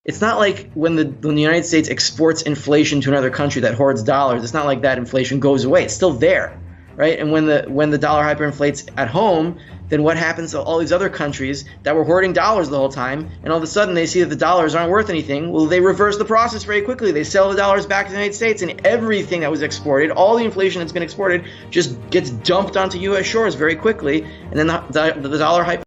It's not like when the United States exports inflation to another country that hoards dollars. It's not like that inflation goes away. It's still there, right? And when the dollar hyperinflates at home, then what happens to all these other countries that were hoarding dollars the whole time, and all of a sudden they see that the dollars aren't worth anything? Well, they reverse the process very quickly. They sell the dollars back to the United States, and everything that was exported, all the inflation that's been exported, just gets dumped onto U.S. shores very quickly, and then the dollar hype.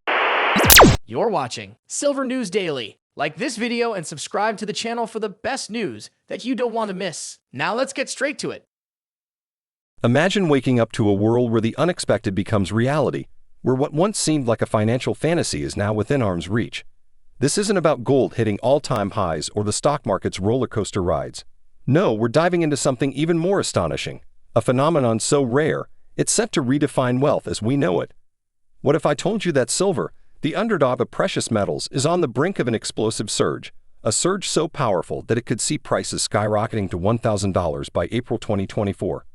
You're watching Silver News Daily. Like this video and subscribe to the channel for the best news that you don't want to miss. Now let's get straight to it. Imagine waking up to a world where the unexpected becomes reality, where what once seemed like a financial fantasy is now within arm's reach. This isn't about gold hitting all-time highs or the stock market's roller coaster rides. No, we're diving into something even more astonishing, a phenomenon so rare, it's set to redefine wealth as we know it. What if I told you that silver, the underdog of precious metals, is on the brink of an explosive surge, a surge so powerful that it could see prices skyrocketing to $1,000 by April 2024?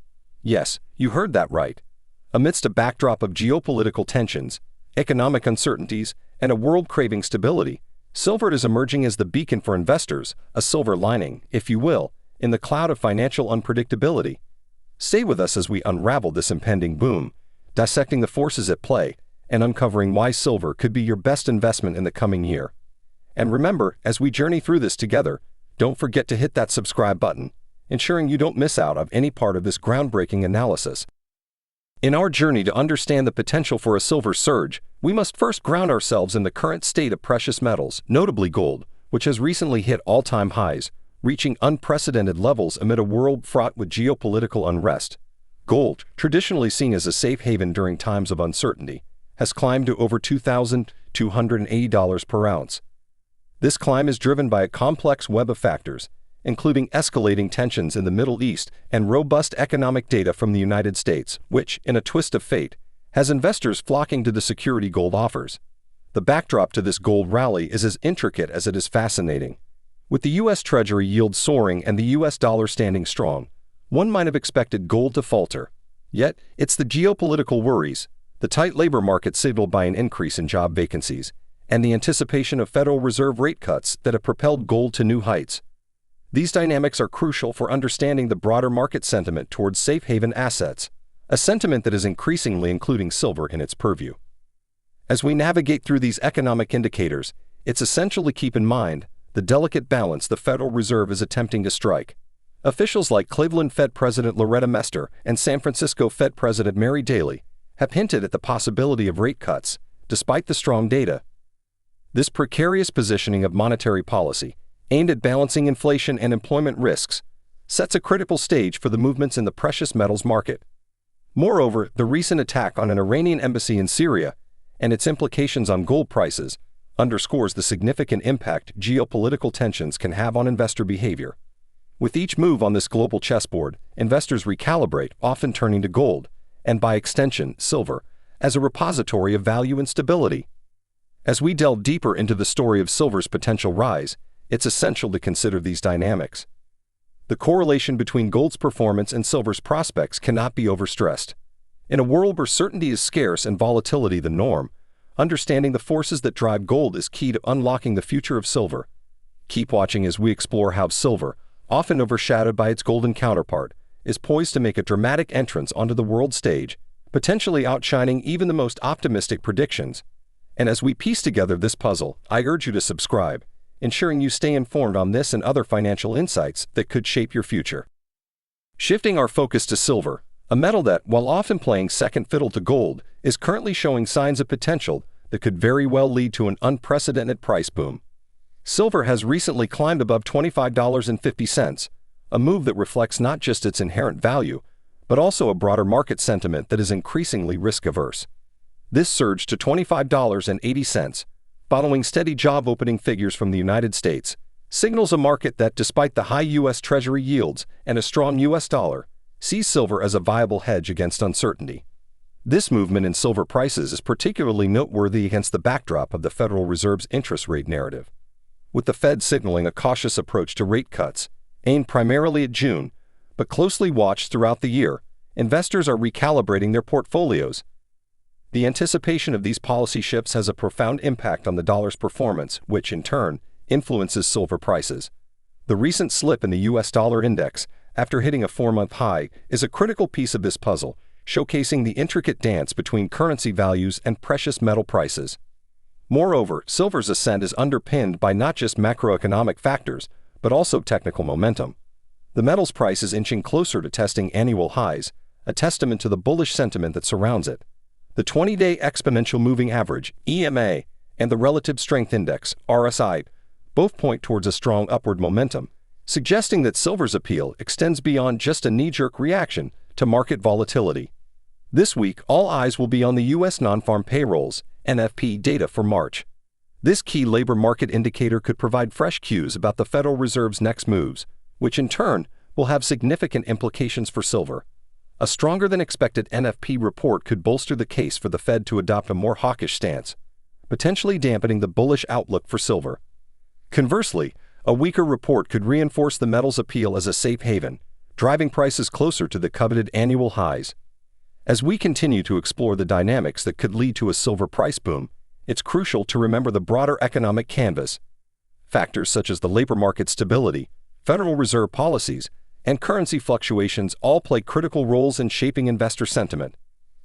Yes, you heard that right. Amidst a backdrop of geopolitical tensions, economic uncertainties, and a world craving stability, silver is emerging as the beacon for investors, a silver lining, if you will, in the cloud of financial unpredictability. Stay with us as we unravel this impending boom, dissecting the forces at play, and uncovering why silver could be your best investment in the coming year. And remember, as we journey through this together, don't forget to hit that subscribe button, ensuring you don't miss out on any part of this groundbreaking analysis. In our journey to understand the potential for a silver surge, we must first ground ourselves in the current state of precious metals, notably gold, which has recently hit all-time highs, reaching unprecedented levels amid a world fraught with geopolitical unrest. Gold, traditionally seen as a safe haven during times of uncertainty, has climbed to over $2,280 per ounce. This climb is driven by a complex web of factors, including escalating tensions in the Middle East and robust economic data from the United States, which, in a twist of fate, has investors flocking to the security gold offers. The backdrop to this gold rally is as intricate as it is fascinating. With the U.S. Treasury yield soaring and the U.S. dollar standing strong, one might have expected gold to falter. Yet, it's the geopolitical worries, the tight labor market signaled by an increase in job vacancies, and the anticipation of Federal Reserve rate cuts that have propelled gold to new heights. These dynamics are crucial for understanding the broader market sentiment towards safe haven assets, a sentiment that is increasingly including silver in its purview. As we navigate through these economic indicators, it's essential to keep in mind the delicate balance the Federal Reserve is attempting to strike. Officials like Cleveland Fed President Loretta Mester and San Francisco Fed President Mary Daly have hinted at the possibility of rate cuts, despite the strong data. This precarious positioning of monetary policy, aimed at balancing inflation and employment risks, sets a critical stage for the movements in the precious metals market. Moreover, the recent attack on an Iranian embassy in Syria and its implications on gold prices underscores the significant impact geopolitical tensions can have on investor behavior. With each move on this global chessboard, investors recalibrate, often turning to gold, and by extension, silver, as a repository of value and stability. As we delve deeper into the story of silver's potential rise, it's essential to consider these dynamics. The correlation between gold's performance and silver's prospects cannot be overstressed. In a world where certainty is scarce and volatility the norm, understanding the forces that drive gold is key to unlocking the future of silver. Keep watching as we explore how silver, often overshadowed by its golden counterpart, is poised to make a dramatic entrance onto the world stage, potentially outshining even the most optimistic predictions. And as we piece together this puzzle, I urge you to subscribe, ensuring you stay informed on this and other financial insights that could shape your future. Shifting our focus to silver, a metal that, while often playing second fiddle to gold, is currently showing signs of potential that could very well lead to an unprecedented price boom. Silver has recently climbed above $25.50, a move that reflects not just its inherent value, but also a broader market sentiment that is increasingly risk-averse. This surge to $25.80, following steady job opening figures from the United States, signals a market that, despite the high U.S. Treasury yields and a strong U.S. dollar, sees silver as a viable hedge against uncertainty. This movement in silver prices is particularly noteworthy against the backdrop of the Federal Reserve's interest rate narrative. With the Fed signaling a cautious approach to rate cuts, aimed primarily at June, but closely watched throughout the year, investors are recalibrating their portfolios. The anticipation of these policy shifts has a profound impact on the dollar's performance, which, in turn, influences silver prices. The recent slip in the US dollar index, after hitting a 4-month high, is a critical piece of this puzzle, showcasing the intricate dance between currency values and precious metal prices. Moreover, silver's ascent is underpinned by not just macroeconomic factors, but also technical momentum. The metal's price is inching closer to testing annual highs, a testament to the bullish sentiment that surrounds it. The 20-day exponential moving average, EMA, and the relative strength index, RSI, both point towards a strong upward momentum, suggesting that silver's appeal extends beyond just a knee-jerk reaction to market volatility. This week, all eyes will be on the U.S. non-farm payrolls, NFP data for March. This key labor market indicator could provide fresh cues about the Federal Reserve's next moves, which in turn will have significant implications for silver. A stronger-than-expected NFP report could bolster the case for the Fed to adopt a more hawkish stance, potentially dampening the bullish outlook for silver. Conversely, a weaker report could reinforce the metal's appeal as a safe haven, driving prices closer to the coveted annual highs. As we continue to explore the dynamics that could lead to a silver price boom, it's crucial to remember the broader economic canvas. Factors such as the labor market stability, Federal Reserve policies, and currency fluctuations all play critical roles in shaping investor sentiment.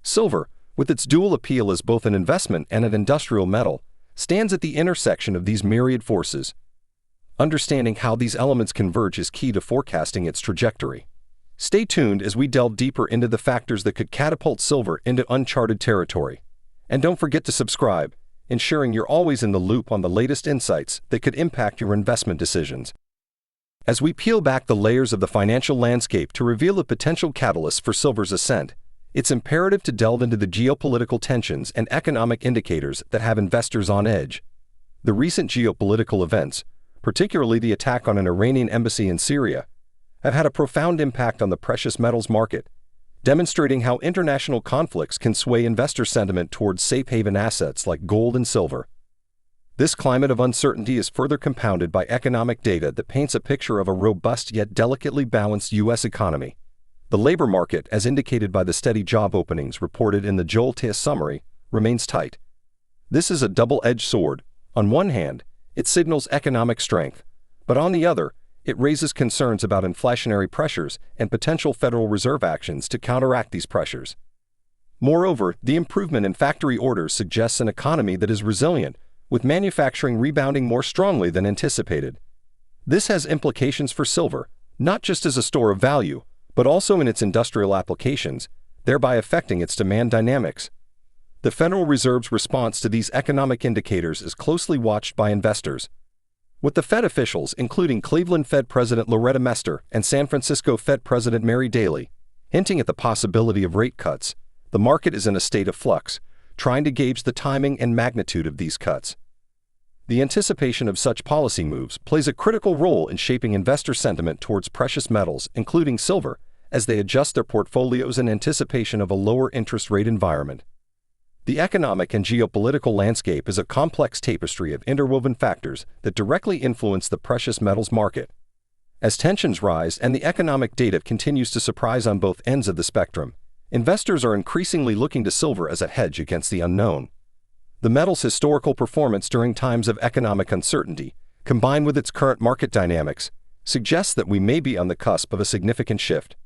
Silver, with its dual appeal as both an investment and an industrial metal, stands at the intersection of these myriad forces. Understanding how these elements converge is key to forecasting its trajectory. Stay tuned as we delve deeper into the factors that could catapult silver into uncharted territory. And don't forget to subscribe, ensuring you're always in the loop on the latest insights that could impact your investment decisions. As we peel back the layers of the financial landscape to reveal a potential catalyst for silver's ascent, it's imperative to delve into the geopolitical tensions and economic indicators that have investors on edge. The recent geopolitical events, particularly the attack on an Iranian embassy in Syria, have had a profound impact on the precious metals market, demonstrating how international conflicts can sway investor sentiment towards safe haven assets like gold and silver. This climate of uncertainty is further compounded by economic data that paints a picture of a robust yet delicately balanced U.S. economy. The labor market, as indicated by the steady job openings reported in the JOLTS summary, remains tight. This is a double-edged sword. On one hand, it signals economic strength, but on the other, it raises concerns about inflationary pressures and potential Federal Reserve actions to counteract these pressures. Moreover, the improvement in factory orders suggests an economy that is resilient, with manufacturing rebounding more strongly than anticipated. This has implications for silver, not just as a store of value, but also in its industrial applications, thereby affecting its demand dynamics. The Federal Reserve's response to these economic indicators is closely watched by investors, with the Fed officials, including Cleveland Fed President Loretta Mester and San Francisco Fed President Mary Daly, hinting at the possibility of rate cuts. The market is in a state of flux, trying to gauge the timing and magnitude of these cuts. The anticipation of such policy moves plays a critical role in shaping investor sentiment towards precious metals, including silver, as they adjust their portfolios in anticipation of a lower interest rate environment. The economic and geopolitical landscape is a complex tapestry of interwoven factors that directly influence the precious metals market. As tensions rise and the economic data continues to surprise on both ends of the spectrum, investors are increasingly looking to silver as a hedge against the unknown. The metal's historical performance during times of economic uncertainty, combined with its current market dynamics, suggests that we may be on the cusp of a significant shift.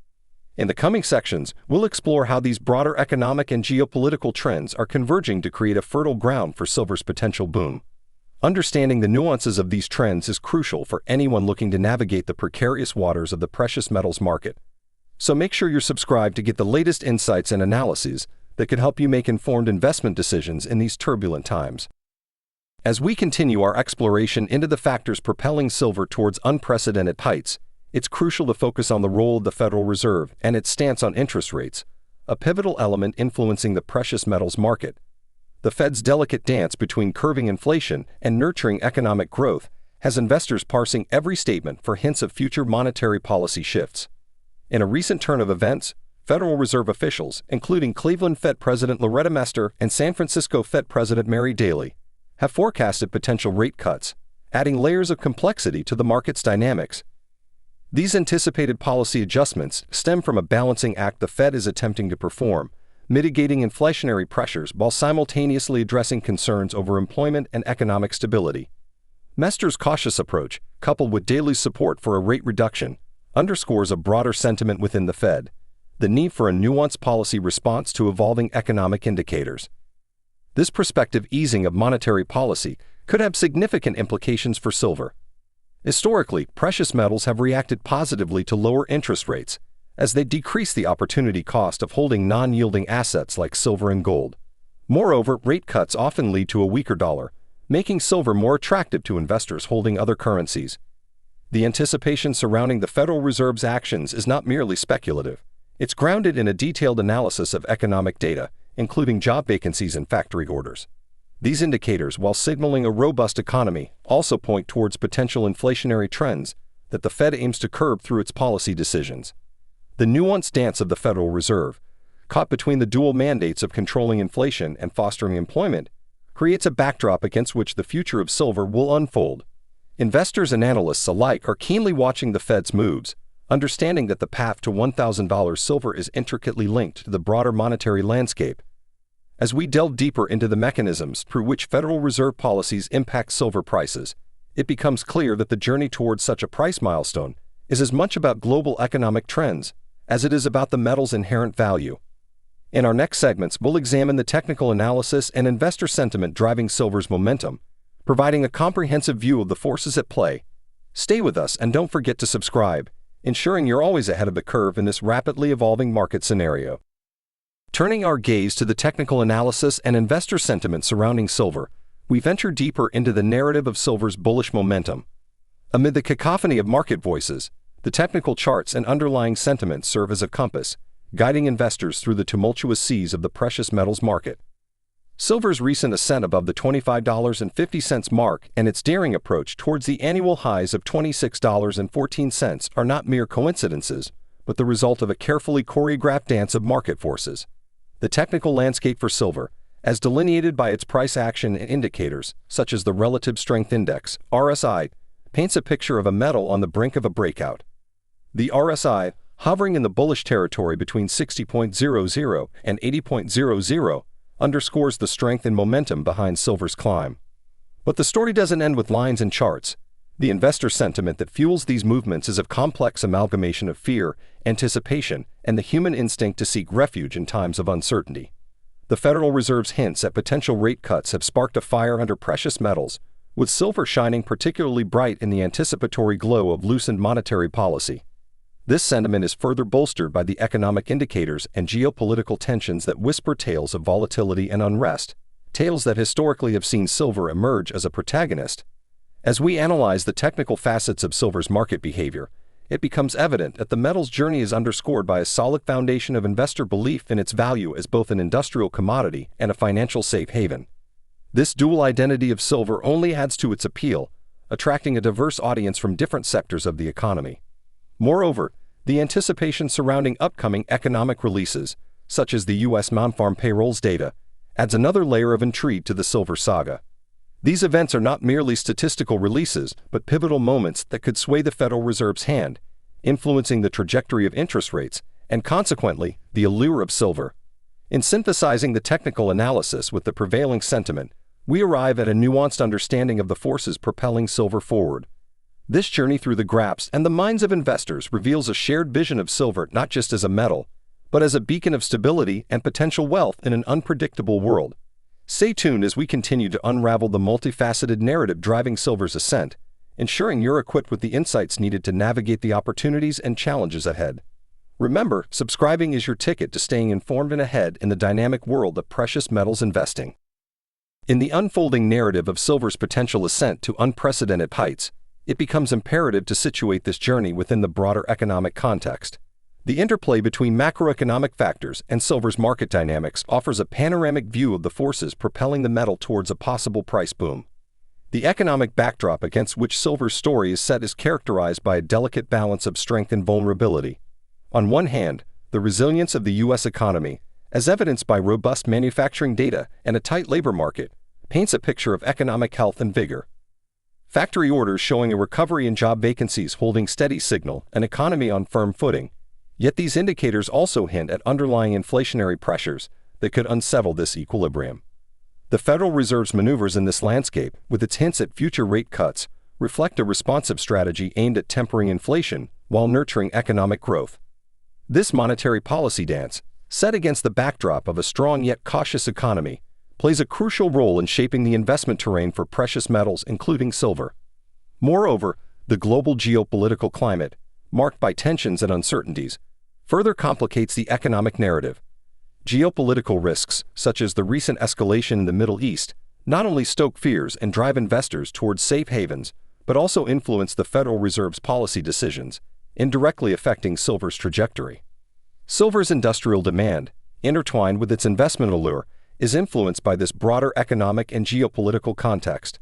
In the coming sections, we'll explore how these broader economic and geopolitical trends are converging to create a fertile ground for silver's potential boom. Understanding the nuances of these trends is crucial for anyone looking to navigate the precarious waters of the precious metals market. So make sure you're subscribed to get the latest insights and analyses that could help you make informed investment decisions in these turbulent times. As we continue our exploration into the factors propelling silver towards unprecedented heights, it's crucial to focus on the role of the Federal Reserve and its stance on interest rates, a pivotal element influencing the precious metals market. The Fed's delicate dance between curbing inflation and nurturing economic growth has investors parsing every statement for hints of future monetary policy shifts. In a recent turn of events, Federal Reserve officials, including Cleveland Fed President Loretta Mester and San Francisco Fed President Mary Daly, have forecasted potential rate cuts, adding layers of complexity to the market's dynamics. These anticipated policy adjustments stem from a balancing act the Fed is attempting to perform, mitigating inflationary pressures while simultaneously addressing concerns over employment and economic stability. Mester's cautious approach, coupled with daily support for a rate reduction, underscores a broader sentiment within the Fed, the need for a nuanced policy response to evolving economic indicators. This prospective easing of monetary policy could have significant implications for silver. Historically, precious metals have reacted positively to lower interest rates, as they decrease the opportunity cost of holding non-yielding assets like silver and gold. Moreover, rate cuts often lead to a weaker dollar, making silver more attractive to investors holding other currencies. The anticipation surrounding the Federal Reserve's actions is not merely speculative. It's grounded in a detailed analysis of economic data, including job vacancies and factory orders. These indicators, while signaling a robust economy, also point towards potential inflationary trends that the Fed aims to curb through its policy decisions. The nuanced dance of the Federal Reserve, caught between the dual mandates of controlling inflation and fostering employment, creates a backdrop against which the future of silver will unfold. Investors and analysts alike are keenly watching the Fed's moves, understanding that the path to $1,000 silver is intricately linked to the broader monetary landscape. As we delve deeper into the mechanisms through which Federal Reserve policies impact silver prices, it becomes clear that the journey towards such a price milestone is as much about global economic trends as it is about the metal's inherent value. In our next segments, we'll examine the technical analysis and investor sentiment driving silver's momentum, providing a comprehensive view of the forces at play. Stay with us and don't forget to subscribe, ensuring you're always ahead of the curve in this rapidly evolving market scenario. Turning our gaze to the technical analysis and investor sentiment surrounding silver, we venture deeper into the narrative of silver's bullish momentum. Amid the cacophony of market voices, the technical charts and underlying sentiments serve as a compass, guiding investors through the tumultuous seas of the precious metals market. Silver's recent ascent above the $25.50 mark and its daring approach towards the annual highs of $26.14 are not mere coincidences, but the result of a carefully choreographed dance of market forces. The technical landscape for silver, as delineated by its price action and indicators, such as the Relative Strength Index, RSI, paints a picture of a metal on the brink of a breakout. The RSI, hovering in the bullish territory between 60.00 and 80.00, underscores the strength and momentum behind silver's climb. But the story doesn't end with lines and charts. The investor sentiment that fuels these movements is a complex amalgamation of fear, anticipation, and the human instinct to seek refuge in times of uncertainty. The Federal Reserve's hints at potential rate cuts have sparked a fire under precious metals, with silver shining particularly bright in the anticipatory glow of loosened monetary policy. This sentiment is further bolstered by the economic indicators and geopolitical tensions that whisper tales of volatility and unrest, tales that historically have seen silver emerge as a protagonist. As we analyze the technical facets of silver's market behavior, it becomes evident that the metal's journey is underscored by a solid foundation of investor belief in its value as both an industrial commodity and a financial safe haven. This dual identity of silver only adds to its appeal, attracting a diverse audience from different sectors of the economy. Moreover, the anticipation surrounding upcoming economic releases, such as the U.S. non-farm payrolls data, adds another layer of intrigue to the silver saga. These events are not merely statistical releases, but pivotal moments that could sway the Federal Reserve's hand, influencing the trajectory of interest rates and, consequently, the allure of silver. In synthesizing the technical analysis with the prevailing sentiment, we arrive at a nuanced understanding of the forces propelling silver forward. This journey through the graphs and the minds of investors reveals a shared vision of silver not just as a metal, but as a beacon of stability and potential wealth in an unpredictable world. Stay tuned as we continue to unravel the multifaceted narrative driving silver's ascent, ensuring you're equipped with the insights needed to navigate the opportunities and challenges ahead. Remember, subscribing is your ticket to staying informed and ahead in the dynamic world of precious metals investing. In the unfolding narrative of silver's potential ascent to unprecedented heights, it becomes imperative to situate this journey within the broader economic context. The interplay between macroeconomic factors and silver's market dynamics offers a panoramic view of the forces propelling the metal towards a possible price boom. The economic backdrop against which silver's story is set is characterized by a delicate balance of strength and vulnerability. On one hand, the resilience of the U.S. economy, as evidenced by robust manufacturing data and a tight labor market, paints a picture of economic health and vigor. Factory orders showing a recovery in job vacancies holding steady signal an economy on firm footing, yet these indicators also hint at underlying inflationary pressures that could unsettle this equilibrium. The Federal Reserve's maneuvers in this landscape, with its hints at future rate cuts, reflect a responsive strategy aimed at tempering inflation while nurturing economic growth. This monetary policy dance, set against the backdrop of a strong yet cautious economy, plays a crucial role in shaping the investment terrain for precious metals, including silver. Moreover, the global geopolitical climate, marked by tensions and uncertainties, further complicates the economic narrative. Geopolitical risks, such as the recent escalation in the Middle East, not only stoke fears and drive investors towards safe havens, but also influence the Federal Reserve's policy decisions, indirectly affecting silver's trajectory. Silver's industrial demand, intertwined with its investment allure, is influenced by this broader economic and geopolitical context.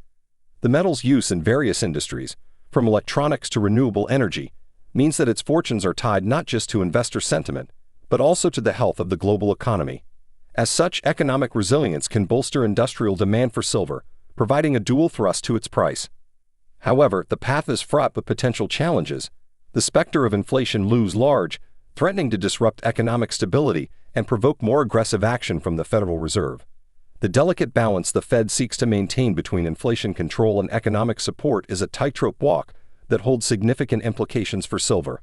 The metal's use in various industries, from electronics to renewable energy, means that its fortunes are tied not just to investor sentiment, but also to the health of the global economy. As such, economic resilience can bolster industrial demand for silver, providing a dual thrust to its price. However, the path is fraught with potential challenges. The specter of inflation looms large, threatening to disrupt economic stability and provoke more aggressive action from the Federal Reserve. The delicate balance the Fed seeks to maintain between inflation control and economic support is a tightrope walk that holds significant implications for silver.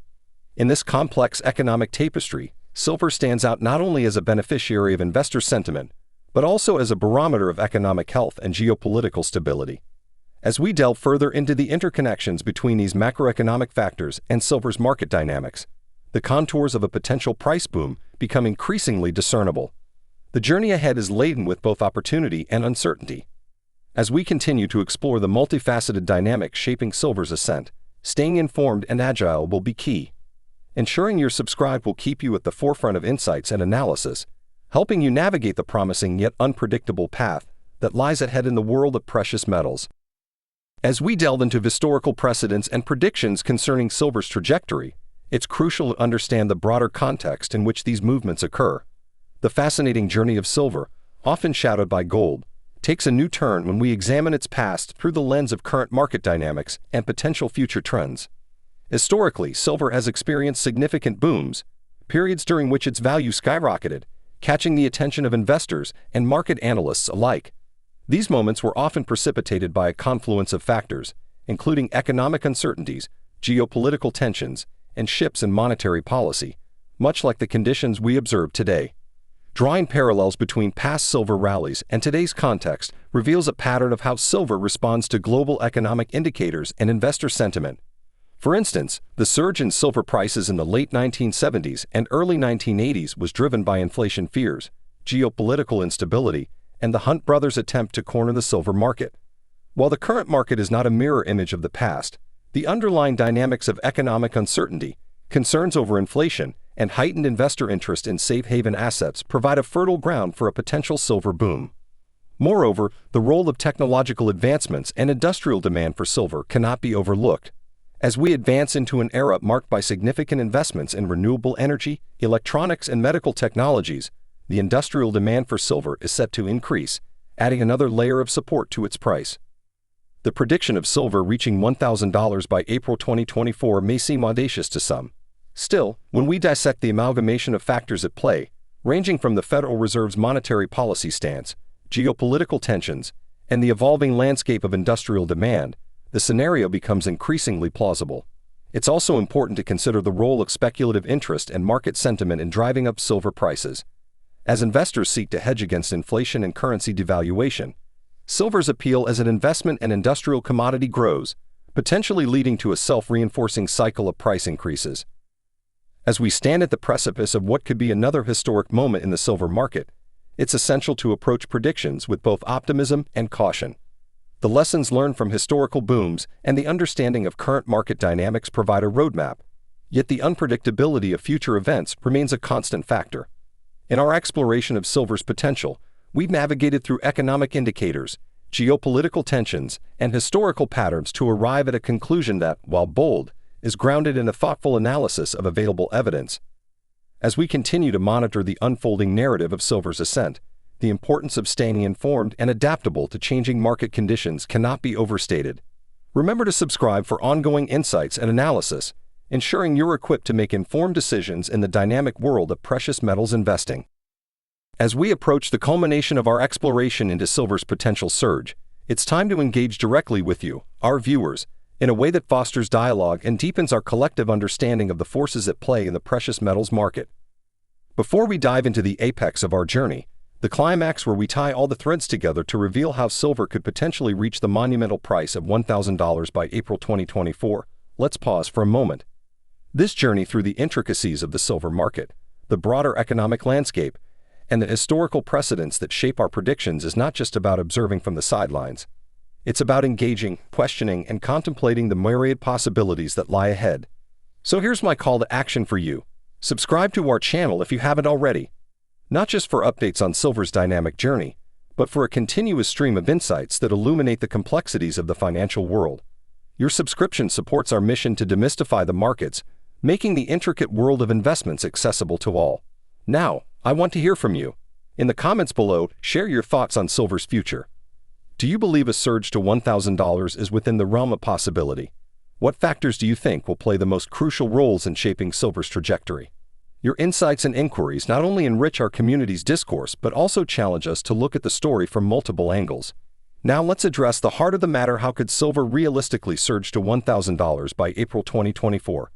In this complex economic tapestry, silver stands out not only as a beneficiary of investor sentiment, but also as a barometer of economic health and geopolitical stability. As we delve further into the interconnections between these macroeconomic factors and silver's market dynamics, the contours of a potential price boom become increasingly discernible. The journey ahead is laden with both opportunity and uncertainty. As we continue to explore the multifaceted dynamics shaping silver's ascent, staying informed and agile will be key. Ensuring you're subscribed will keep you at the forefront of insights and analysis, helping you navigate the promising yet unpredictable path that lies ahead in the world of precious metals. As we delve into historical precedents and predictions concerning silver's trajectory, it's crucial to understand the broader context in which these movements occur. The fascinating journey of silver, often shadowed by gold, takes a new turn when we examine its past through the lens of current market dynamics and potential future trends. Historically, silver has experienced significant booms, periods during which its value skyrocketed, catching the attention of investors and market analysts alike. These moments were often precipitated by a confluence of factors, including economic uncertainties, geopolitical tensions, and shifts in monetary policy, much like the conditions we observe today. Drawing parallels between past silver rallies and today's context reveals a pattern of how silver responds to global economic indicators and investor sentiment. For instance, the surge in silver prices in the late 1970s and early 1980s was driven by inflation fears, geopolitical instability, and the Hunt brothers' attempt to corner the silver market. While the current market is not a mirror image of the past, the underlying dynamics of economic uncertainty, concerns over inflation, and heightened investor interest in safe haven assets provide a fertile ground for a potential silver boom. Moreover, the role of technological advancements and industrial demand for silver cannot be overlooked. As we advance into an era marked by significant investments in renewable energy, electronics, and medical technologies, the industrial demand for silver is set to increase, adding another layer of support to its price. The prediction of silver reaching $1,000 by April 2024 may seem audacious to some. Still, when we dissect the amalgamation of factors at play, ranging from the Federal Reserve's monetary policy stance, geopolitical tensions, and the evolving landscape of industrial demand, the scenario becomes increasingly plausible. It's also important to consider the role of speculative interest and market sentiment in driving up silver prices. As investors seek to hedge against inflation and currency devaluation, silver's appeal as an investment and industrial commodity grows, potentially leading to a self-reinforcing cycle of price increases. As we stand at the precipice of what could be another historic moment in the silver market, it's essential to approach predictions with both optimism and caution. The lessons learned from historical booms and the understanding of current market dynamics provide a roadmap, yet the unpredictability of future events remains a constant factor. In our exploration of silver's potential, we've navigated through economic indicators, geopolitical tensions, and historical patterns to arrive at a conclusion that, while bold, is grounded in a thoughtful analysis of available evidence. As we continue to monitor the unfolding narrative of silver's ascent, the importance of staying informed and adaptable to changing market conditions cannot be overstated. Remember to subscribe for ongoing insights and analysis, ensuring you're equipped to make informed decisions in the dynamic world of precious metals investing. As we approach the culmination of our exploration into silver's potential surge, it's time to engage directly with you, our viewers, in a way that fosters dialogue and deepens our collective understanding of the forces at play in the precious metals market. Before we dive into the apex of our journey, the climax where we tie all the threads together to reveal how silver could potentially reach the monumental price of $1,000 by April 2024, let's pause for a moment. This journey through the intricacies of the silver market, the broader economic landscape, and the historical precedents that shape our predictions is not just about observing from the sidelines. It's about engaging, questioning, and contemplating the myriad possibilities that lie ahead. So here's my call to action for you. Subscribe to our channel if you haven't already. Not just for updates on silver's dynamic journey, but for a continuous stream of insights that illuminate the complexities of the financial world. Your subscription supports our mission to demystify the markets, making the intricate world of investments accessible to all. Now, I want to hear from you. In the comments below, share your thoughts on silver's future. Do you believe a surge to $1,000 is within the realm of possibility? What factors do you think will play the most crucial roles in shaping silver's trajectory? Your insights and inquiries not only enrich our community's discourse, but also challenge us to look at the story from multiple angles. Now let's address the heart of the matter: how could silver realistically surge to $1,000 by April 2024?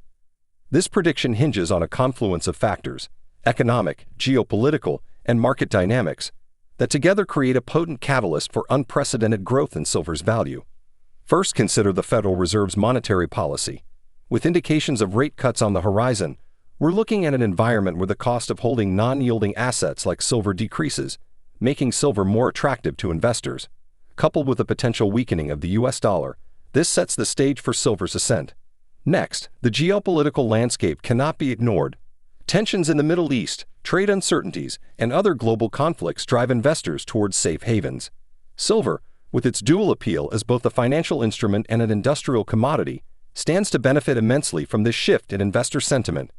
This prediction hinges on a confluence of factors, economic, geopolitical, and market dynamics, that together create a potent catalyst for unprecedented growth in silver's value. First, consider the Federal Reserve's monetary policy. With indications of rate cuts on the horizon, we're looking at an environment where the cost of holding non-yielding assets like silver decreases, making silver more attractive to investors. Coupled with a potential weakening of the US dollar, this sets the stage for silver's ascent. Next, the geopolitical landscape cannot be ignored. Tensions in the Middle East, trade uncertainties, and other global conflicts drive investors towards safe havens. Silver, with its dual appeal as both a financial instrument and an industrial commodity, stands to benefit immensely from this shift in investor sentiment.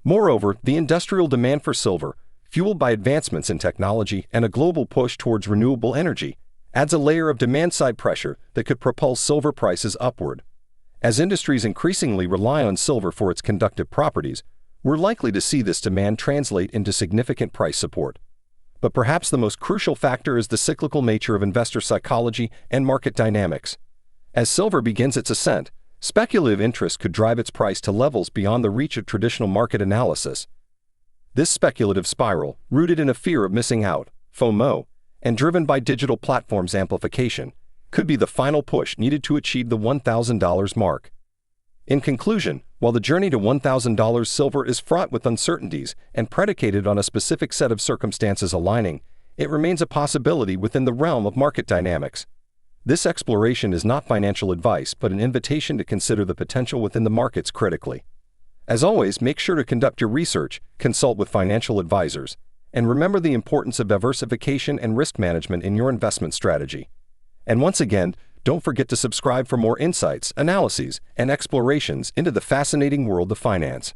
Moreover, the industrial demand for silver, fueled by advancements in technology and a global push towards renewable energy, adds a layer of demand-side pressure that could propel silver prices upward. As industries increasingly rely on silver for its conductive properties, we're likely to see this demand translate into significant price support. But perhaps the most crucial factor is the cyclical nature of investor psychology and market dynamics. As silver begins its ascent, speculative interest could drive its price to levels beyond the reach of traditional market analysis. This speculative spiral, rooted in a fear of missing out, FOMO, and driven by digital platforms' amplification, could be the final push needed to achieve the $1,000 mark. In conclusion, while the journey to $1,000 silver is fraught with uncertainties and predicated on a specific set of circumstances aligning, it remains a possibility within the realm of market dynamics. This exploration is not financial advice, but an invitation to consider the potential within the markets critically. As always, make sure to conduct your research, consult with financial advisors, and remember the importance of diversification and risk management in your investment strategy. And once again, don't forget to subscribe for more insights, analyses, and explorations into the fascinating world of finance.